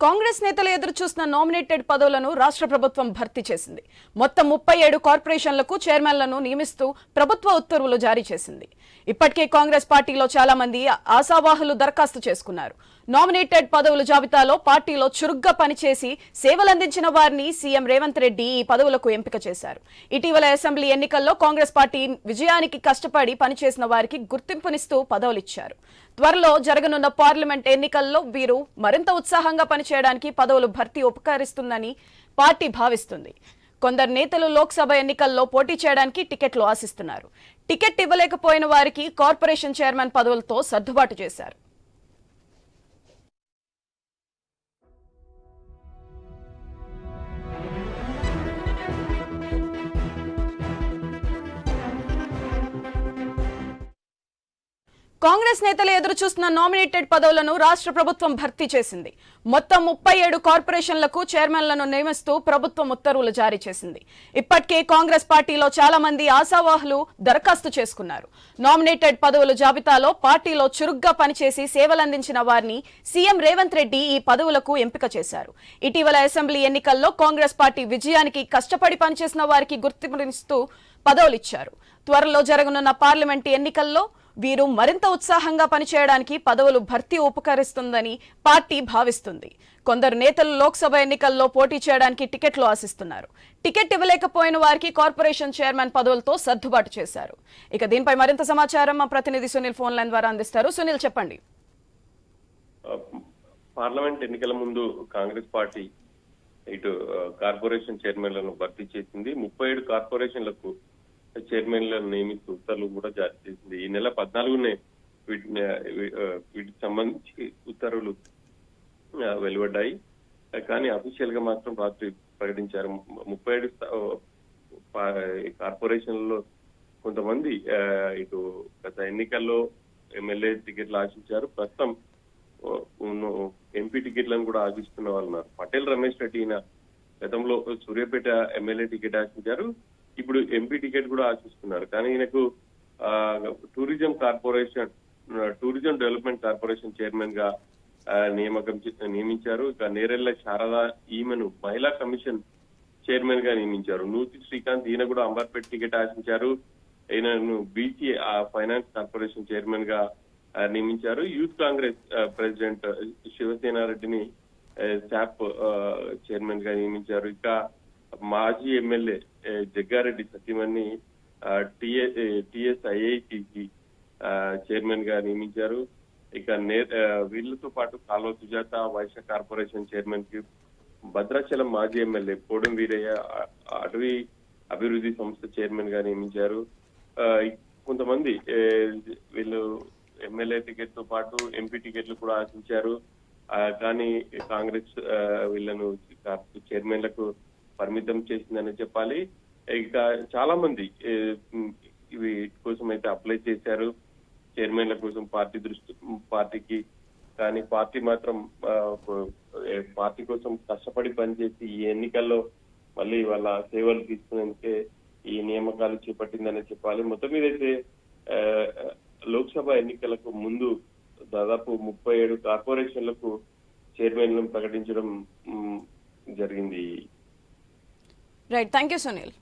కాంగ్రెస్ నేతలు ఎదురు చూసిన నామినేటెడ్ పదవులను రాష్ట్ర ప్రభుత్వం భర్తీ చేసింది. మొత్తం 37 కార్పొరేషన్లకు చైర్మన్లను నియమిస్తూ ప్రభుత్వ ఉత్తర్వులు జారీ చేసింది. ఇప్పటికే కాంగ్రెస్ పార్టీలో చాలా మంది ఆశావాహులు దరఖాస్తు చేసుకున్నారు. నామినేటెడ్ పదవుల జాబితాలో పార్టీలో చురుగ్గా పనిచేసి సేవలందించిన వారిని సీఎం రేవంత్ రెడ్డి ఈ పదవులకు ఎంపిక చేశారు. ఇటీవల అసెంబ్లీ ఎన్నికల్లో కాంగ్రెస్ పార్టీ విజయానికి కష్టపడి పనిచేసిన వారికి గుర్తింపునిస్తూ పదవులిచ్చారు. త్వరలో జరగనున్న పార్లమెంట్ ఎన్నికల్లో వీరు మరింత ఉత్సాహంగా పనిచేయడానికి పదవులు భర్తీ ఉపకరిస్తుందని పార్టీ భావిస్తుంది. కొందరు నేతలు లోక్సభ ఎన్నికల్లో పోటీ చేయడానికి టికెట్లు ఆశిస్తున్నారు. టికెట్ ఇవ్వలేకపోయిన వారికి కార్పొరేషన్ చైర్మన్ పదవులతో సర్దుబాటు చేశారు. కాంగ్రెస్ నేతలు ఎదురు చూస్తున్న నామినేటెడ్ పదవులను రాష్ట్ర ప్రభుత్వం భర్తీ చేసింది. మొత్తం 37 కార్పొరేషన్లకు చైర్మన్లను నియమిస్తూ ప్రభుత్వం ఉత్తర్వులు జారీ చేసింది. ఇప్పటికే కాంగ్రెస్ పార్టీలో చాలా మంది ఆశావాహులు దరఖాస్తు చేసుకున్నారు. నామినేటెడ్ పదవుల జాబితాలో పార్టీలో చురుగ్గా పనిచేసి సేవలందించిన వారిని సీఎం రేవంత్ రెడ్డి ఈ పదవులకు ఎంపిక చేశారు. ఇటీవల అసెంబ్లీ ఎన్నికల్లో కాంగ్రెస్ పార్టీ విజయానికి కష్టపడి పనిచేసిన వారికి గుర్తింపునిస్తూ పదవులిచ్చారు. త్వరలో జరగనున్న పార్లమెంట్ ఎన్నికల్లో వీరు మరింత ఉత్సాహంగా పనిచేయడానికి పదవులు భర్తీ ఉపకరిస్తుందని పార్టీ భావిస్తుంది. కొందరు నేతలు లోక్సభ ఎన్నికల్లో పోటీ చేయడానికి టికెట్లు ఆశిస్తున్నారు. టికెట్ ఇవ్వలేకపోయిన వారికి కార్పొరేషన్ చైర్మన్ పదవులతో సర్దుబాటు చేశారు. ఇక దీనిపై మరింత సమాచారం మా ప్రతినిధి సునీల్ ఫోన్ లైన్ ద్వారా అందిస్తారు. సునీల్, చెప్పండి. పార్లమెంట్ ఎన్నికల ముందు కాంగ్రెస్ పార్టీ ఇటు కార్పొరేషన్ చైర్మన్లను భర్తీ చేసింది. 37 కార్పొరేషన్లకు చైర్మన్లను నియమిస్తూ ఉత్తర్వులు కూడా జారీ చేసింది. ఈ నెల 14నే వీటికి సంబంధించి ఉత్తర్వులు వెలువడ్డాయి. కానీ అఫీషియల్ గా మాత్రం రాత్రి ప్రకటించారు. 37 కార్పొరేషన్లలో కొంతమంది ఇటు గత ఎన్నికల్లో ఎమ్మెల్యే టికెట్లు ఆశించారు. ప్రస్తుతం ఎంపీ టికెట్లను కూడా ఆశిస్తున్న వాళ్ళు ఉన్నారు. పటేల్ రమేష్ రెడ్డి గతంలో సూర్యాపేట ఎమ్మెల్యే టికెట్ ఆశించారు. ఇప్పుడు ఎంపీ టికెట్ కూడా ఆశిస్తున్నారు. కానీ ఈయనకు టూరిజం డెవలప్మెంట్ కార్పొరేషన్ చైర్మన్ గా నియమించారు. ఇక నేరెళ్ల శారద ఈమెను మహిళా కమిషన్ చైర్మన్ గా నియమించారు. నూతి శ్రీకాంత్ ఈయన కూడా అంబర్పేట్ టికెట్ ఆశించారు. ఈయనను బీసీ ఫైనాన్స్ కార్పొరేషన్ చైర్మన్ గా నియమించారు. యూత్ కాంగ్రెస్ ప్రెసిడెంట్ శివసేన రెడ్డిని శాప్ చైర్మన్ గా నియమించారు. ఇక మాజీ ఎమ్మెల్యే జగ్గారెడ్డి సతీమణి టిఎస్ఐఐటికి చైర్మన్ గా నియమించారు. ఇక వీళ్లతో పాటు కాల్వ సుజాత వైశ్య కార్పొరేషన్ చైర్మన్ కి భద్రాచలం మాజీ ఎమ్మెల్యే కోడం వీరయ్య అటవీ అభివృద్ధి సంస్థ చైర్మన్ గా నియమించారు. కొంతమంది వీళ్ళు ఎమ్మెల్యే టికెట్ తో పాటు ఎంపీ టికెట్లు కూడా ఆశించారు. కానీ కాంగ్రెస్ వీళ్లను చైర్మన్లకు పరిమితం చేసిందని చెప్పాలి. ఇక చాలా మంది వీటి కోసం అయితే అప్లై చేశారు, చైర్మన్ల కోసం పార్టీకి. కానీ పార్టీ మాత్రం పార్టీ కోసం కష్టపడి పనిచేసి ఈ ఎన్నికల్లో మళ్ళీ వాళ్ళ సేవలు తీసుకునేందుకే ఈ నియామకాలు చేపట్టిందని చెప్పాలి. మొత్తం మీద అయితే లోక్సభ ఎన్నికలకు ముందు దాదాపు 37 కార్పొరేషన్లకు చైర్మన్లను ప్రకటించడం జరిగింది. Right, thank you Sunil.